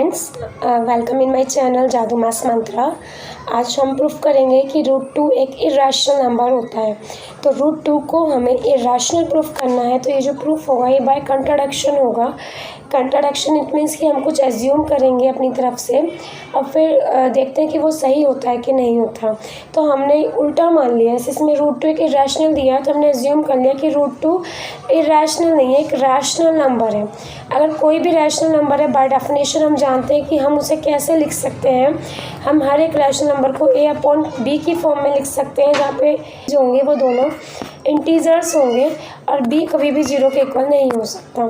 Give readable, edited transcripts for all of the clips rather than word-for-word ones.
Friends, welcome in my channel जादू maths मंत्रा। आज हम प्रूफ करेंगे कि √2 एक इरेशनल नंबर होता है। तो √2 को हमें इरेशनल प्रूफ करना है। तो ये जो प्रूफ होगा ये बाय कंट्राडिक्शन होगा। कंट्राडिक्शन इट मीन्स कि हम कुछ एज्यूम करेंगे अपनी तरफ से और फिर देखते हैं कि वो सही होता है कि नहीं होता। तो हमने उल्टा मान लिया, इसमें √2 एक इरेशनल दिया है तो हमने एज्यूम कर लिया कि √2 इरेशनल नहीं है, एक रैशनल नंबर है। अगर कोई भी रैशनल नंबर है बाय डेफिनेशन हम जानते हैं कि हम उसे कैसे लिख सकते हैं। हम हर एक रैशनल नंबर को a/b की फॉर्म में लिख सकते हैं, जहाँ पे जो होंगे वो दोनों इंटीजर्स होंगे और b कभी भी 0 के इक्वल नहीं हो सकता।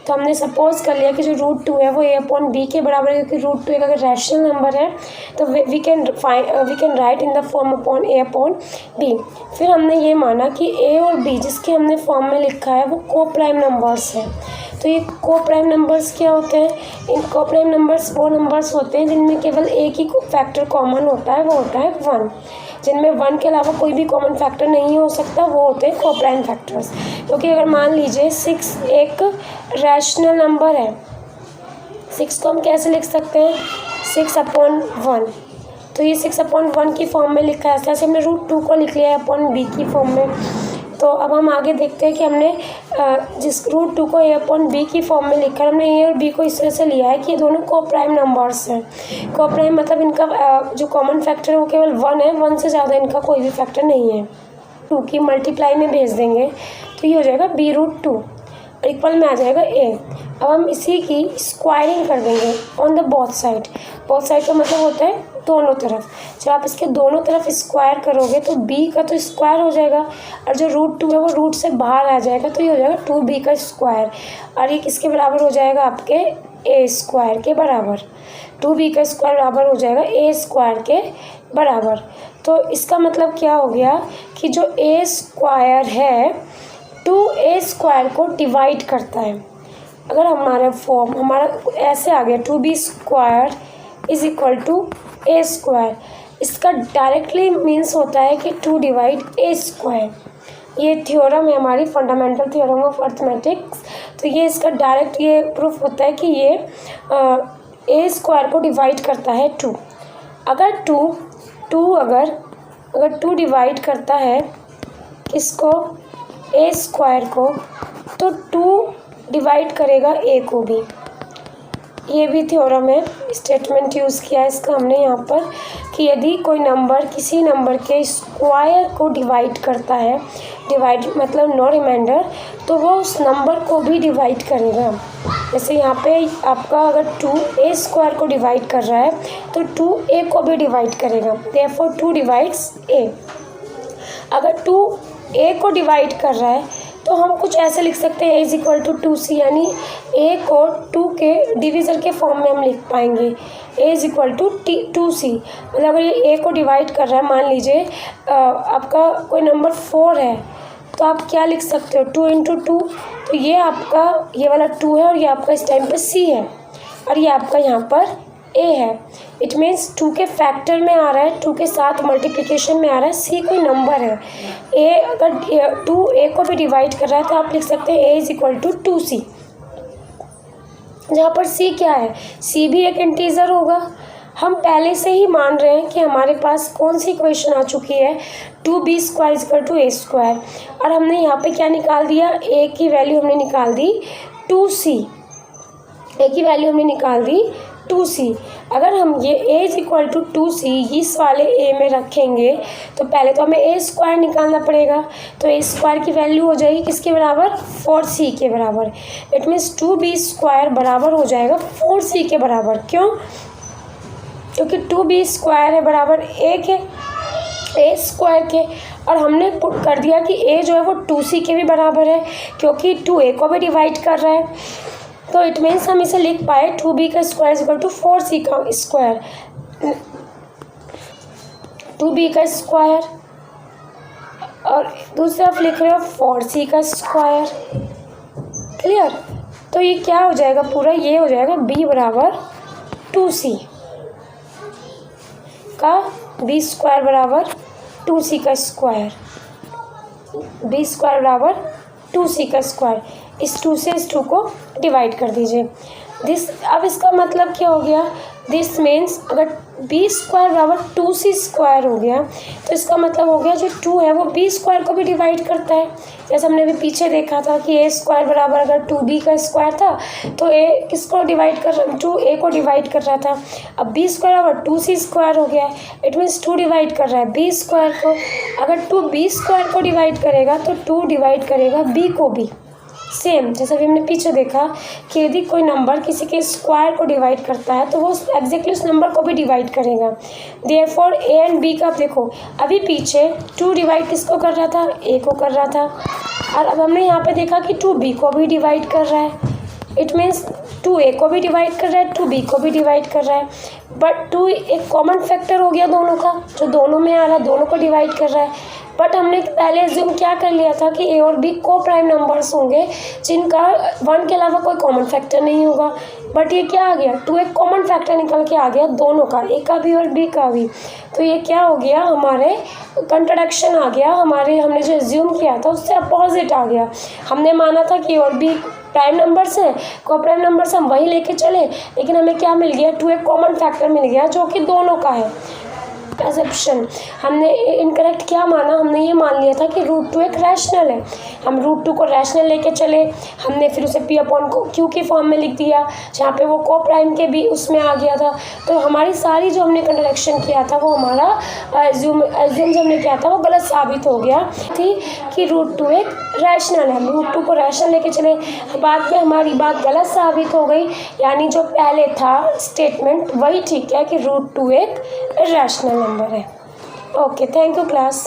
तो हमने सपोज कर लिया कि जो √2 है वो a/b के बराबर है, क्योंकि √2 एक अगर रैशनल नंबर है तो we can write in the form upon a/b। फिर हमने ये माना कि a और b जिसके हमने फॉर्म में लिखा है वो को प्राइम नंबर्स हैं। तो ये को प्राइम नंबर्स क्या होते हैं? इन को प्राइम नंबर्स वो नंबर्स होते हैं जिनमें केवल एक ही फैक्टर कॉमन होता है, वो होता है 1। जिनमें 1 के अलावा कोई भी कॉमन फैक्टर नहीं हो सकता, वो होते हैं को प्राइम फैक्टर्स। क्योंकि अगर मान लीजिए 6 एक रैशनल नंबर है, 6 को हम कैसे लिख सकते हैं? 6/1। तो ये 6/1 की फॉर्म में लिखा है, ऐसे हमने √2 को लिख लिया है अपॉन b की फॉर्म में। तो अब हम आगे देखते हैं कि हमने जिस √2 को a/b की फॉर्म में लिखा है, हमने a और b को इस तरह से लिया है कि ये दोनों को प्राइम नंबर्स हैं। को प्राइम मतलब इनका जो कॉमन फैक्टर है वो केवल 1 है, 1 से ज़्यादा इनका कोई भी फैक्टर नहीं है। 2 की मल्टीप्लाई में भेज देंगे तो ये हो जाएगा b√2 इक्वल में आ जाएगा a। अब हम इसी की स्क्वायरिंग कर देंगे on the both side. Both side का मतलब होता है दोनों तरफ। जब आप इसके दोनों तरफ स्क्वायर करोगे तो b का तो स्क्वायर हो जाएगा और जो √2 है वो रूट से बाहर आ जाएगा, तो ये हो जाएगा 2b का स्क्वायर। और ये किसके बराबर हो जाएगा? आपके a² के बराबर। 2b का स्क्वायर बराबर हो जाएगा a² के बराबर। तो इसका मतलब क्या हो गया कि जो a² है 2a² को डिवाइड करता है। अगर हमारा फॉर्म ऐसे आ गया 2b² = a², इसका डायरेक्टली मीन्स होता है कि 2 / a²। ये थ्योरम है हमारी फंडामेंटल थ्योरम ऑफ अर्थमेटिक्स। तो ये इसका डायरेक्ट ये प्रूफ होता है कि ये a² को डिवाइड करता है 2। अगर 2 डिवाइड करता है किसको? a² को, तो 2 डिवाइड करेगा a को भी। ये भी थ्योरम है, स्टेटमेंट यूज़ किया है इसका हमने यहाँ पर कि यदि कोई नंबर किसी नंबर के स्क्वायर को डिवाइड करता है, डिवाइड मतलब नो रिमाइंडर, तो वो उस नंबर को भी डिवाइड करेगा। जैसे यहाँ पे आपका अगर 2a² को डिवाइड कर रहा है तो 2a को भी डिवाइड करेगा, देयरफॉर 2 डिवाइड्स a। अगर 2a को डिवाइड कर रहा है तो हम कुछ ऐसे लिख सकते हैं a = 2c, यानी a को 2 के डिवीज़र के फॉर्म में हम लिख पाएंगे a = 2c। मतलब अगर ये a को डिवाइड कर रहा है, मान लीजिए आपका कोई नंबर 4 है, तो आप क्या लिख सकते हो? 2 × 2। तो ये आपका ये वाला 2 है और ये आपका इस टाइम पे c है और ये आपका यहाँ पर a है। इट मीन्स 2 के फैक्टर में आ रहा है, 2 के साथ मल्टीप्लिकेशन में आ रहा है। c कोई नंबर है, a अगर 2a को भी डिवाइड कर रहा है तो आप लिख सकते हैं a = 2c। जहाँ पर c क्या है? c भी एक इंटीजर होगा। हम पहले से ही मान रहे हैं कि हमारे पास कौन सी इक्वेशन आ चुकी है, 2b² = a²। और हमने यहाँ पे क्या निकाल दिया? a की वैल्यू हमने निकाल दी 2c। a की वैल्यू हमने निकाल दी 2c। अगर हम ये a = 2c इस वाले a में रखेंगे तो पहले तो हमें a² निकालना पड़ेगा। तो a² की वैल्यू हो जाएगी किसके बराबर? 4c के बराबर। इट मीन्स 2b² बराबर हो जाएगा 4c के बराबर। क्यों? क्योंकि 2b² है बराबर a के, a² के, और हमने पुट कर दिया कि a जो है वो 2c के भी बराबर है, क्योंकि 2a को भी डिवाइड कर रहा है। तो इट मीन्स हम इसे लिख पाए 2b² = 4c का स्क्वायर, 2b² और दूसरी तरफ लिख रहे हो 4c का स्क्वायर। क्लियर? तो ये क्या हो जाएगा पूरा? ये हो जाएगा b = 2c का b² = 2c का स्क्वायर, b² = 2c का स्क्वायर। इस 2 से इस 2 को डिवाइड कर दीजिए। दिस, अब इसका मतलब क्या हो गया, दिस मीन्स अगर बी स्क्वायर बराबर 2c स्क्वायर हो गया तो इसका मतलब हो गया जो 2 है वो बी स्क्वायर को भी डिवाइड करता है। जैसे हमने अभी पीछे देखा था कि ए स्क्वायर बराबर अगर 2b का स्क्वायर था तो ए किसको डिवाइड कर रहा, 2a को डिवाइड कर रहा था। अब बी स्क्वायर बराबर 2c स्क्वायर हो गया, इट मीन्स 2 डिवाइड कर रहा है बी स्क्वायर को। अगर 2 बी स्क्वायर को डिवाइड करेगा तो 2 डिवाइड करेगा बी को भी। सेम जैसा भी हमने पीछे देखा कि यदि कोई नंबर किसी के स्क्वायर को डिवाइड करता है तो वो एग्जैक्टली उस नंबर को भी डिवाइड करेगा। देयरफॉर ए एंड बी का देखो, अभी पीछे 2 डिवाइड किसको कर रहा था, ए को कर रहा था, और अब हमने यहाँ पे देखा कि 2 बी को भी डिवाइड कर रहा है। इट मीन्स 2a को भी डिवाइड कर रहा है, 2b को भी डिवाइड कर रहा है, बट 2 एक कॉमन फैक्टर हो गया दोनों का, जो दोनों में आ रहा है, दोनों को डिवाइड कर रहा है। बट हमने पहले एज्यूम क्या कर लिया था कि ए और बी को प्राइम नंबर्स होंगे जिनका 1 के अलावा कोई कॉमन फैक्टर नहीं होगा। बट ये क्या आ गया, 2 एक कॉमन फैक्टर निकल के आ गया दोनों का, ए का भी और बी का भी। तो ये क्या हो गया, हमारे कंट्राडिक्शन आ गया, हमारे हमने जो एज्यूम किया था उससे अपोजिट आ गया। हमने माना था कि ए और बी प्राइम नंबर्स हैं, को प्राइम नंबर्स हम वही लेके चले, लेकिन हमें क्या मिल गया, 2 एक कॉमन फैक्टर मिल गया जो कि दोनों का है। एसेप्शन हमने इनकरेक्ट क्या माना, हमने ये मान लिया था कि √2 एक रैशनल है। हम √2 को रैशनल लेके चले, हमने फिर उसे p अपॉन q के फॉर्म में लिख दिया जहाँ पे वो को प्राइम के भी उसमें आ गया था। तो हमारी सारी जो हमने कंट्रडिक्शन किया था वो हमारा एज्यूम जो हमने किया था वो गलत साबित हो गया थी कि √2 एक रैशनल है। हम √2 को रैशनल लेके चले, बाद में हमारी बात गलत साबित हो गई, यानी जो पहले था स्टेटमेंट वही ठीक है कि √2 एक रैशनल नंबर है। Okay, thank you class.